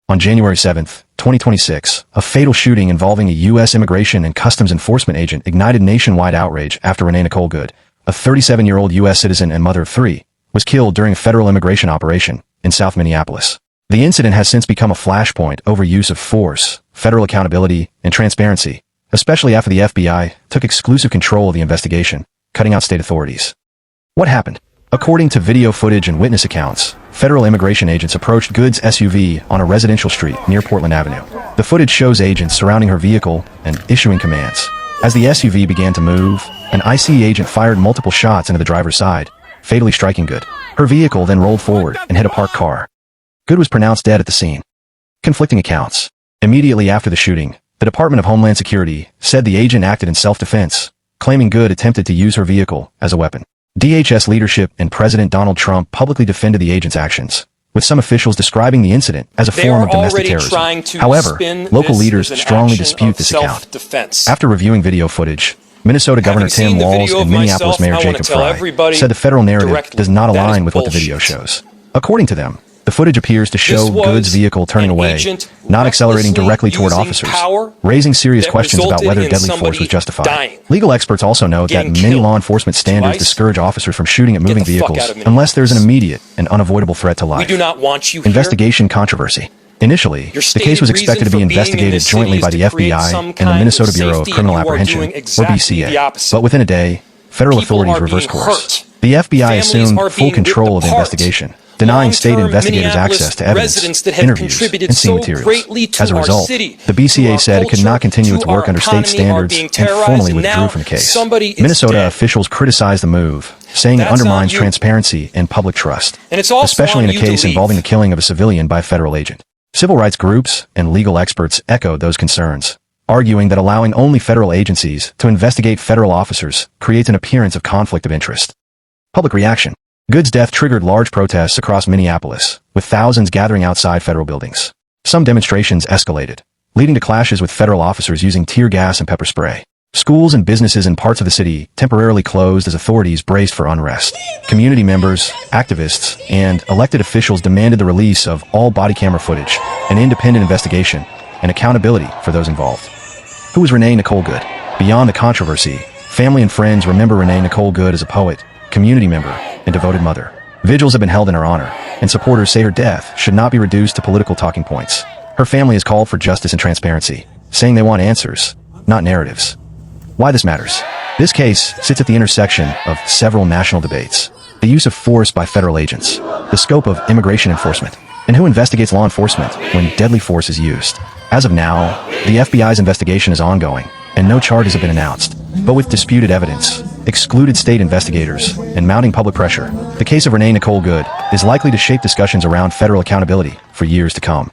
On January 7, 2026, a fatal shooting involving a U.S. Immigration and Customs Enforcement agent ignited nationwide outrage after Renee Nicole Good, a 37-year-old U.S. citizen and mother of three, was killed during a federal immigration operation in South Minneapolis. The incident has since become a flashpoint over use of force, federal accountability, and transparency, especially after the FBI took exclusive control of the investigation, cutting out state authorities. What happened? According to video footage and witness accounts, federal immigration agents approached Good's SUV on a residential street near Portland Avenue. The footage shows agents surrounding her vehicle and issuing commands. As the SUV began to move, an ICE agent fired multiple shots into the driver's side, fatally striking Good. Her vehicle then rolled forward and hit a parked car. Good was pronounced dead at the scene. Conflicting accounts. Immediately after the shooting, the Department of Homeland Security said the agent acted in self-defense, claiming Good attempted to use her vehicle as a weapon. DHS leadership and President Donald Trump publicly defended the agent's actions, with some officials describing the incident as a form of domestic terrorism. However, local leaders strongly dispute this account. After reviewing video footage, Minnesota Governor Tim Walz and Minneapolis Mayor Jacob Frey said the federal narrative does not align with what the video shows. According to them, the footage appears to show Good's vehicle turning away, not accelerating directly toward officers, raising serious questions about whether deadly force was justified. Legal experts also note that many law enforcement standards discourage officers from shooting at moving vehicles unless there's an immediate and unavoidable threat to life. We do not want you Investigation controversy. Initially, the case was expected to be investigated jointly by the FBI and the Minnesota Bureau of Criminal Apprehension, or BCA. But within a day, federal authorities reversed course. The FBI assumed full control of the investigation, denying state investigators access to evidence, interviews, and scene materials. As a result, the BCA said it could not continue its work under state standards and formally withdrew from the case. Minnesota officials criticized the move, saying it undermines transparency and public trust, especially in a case involving the killing of a civilian by a federal agent. Civil rights groups and legal experts echoed those concerns, arguing that allowing only federal agencies to investigate federal officers creates an appearance of conflict of interest. Public reaction. Good's death triggered large protests across Minneapolis, with thousands gathering outside federal buildings. Some demonstrations escalated, leading to clashes with federal officers using tear gas and pepper spray. Schools and businesses in parts of the city temporarily closed as authorities braced for unrest. Community members, activists, and elected officials demanded the release of all body camera footage, an independent investigation, and accountability for those involved. Who was Renee Nicole Good? Beyond the controversy, family and friends remember Renee Nicole Good as a poet, community member, and devoted mother. Vigils have been held in her honor, and supporters say her death should not be reduced to political talking points. Her family has called for justice and transparency, saying they want answers, not narratives. Why this matters? This case sits at the intersection of several national debates: the use of force by federal agents, the scope of immigration enforcement, and who investigates law enforcement when deadly force is used. As of now, the FBI's investigation is ongoing, and no charges have been announced. But with disputed evidence, excluded state investigators, and mounting public pressure, the case of Renee Nicole Good is likely to shape discussions around federal accountability for years to come.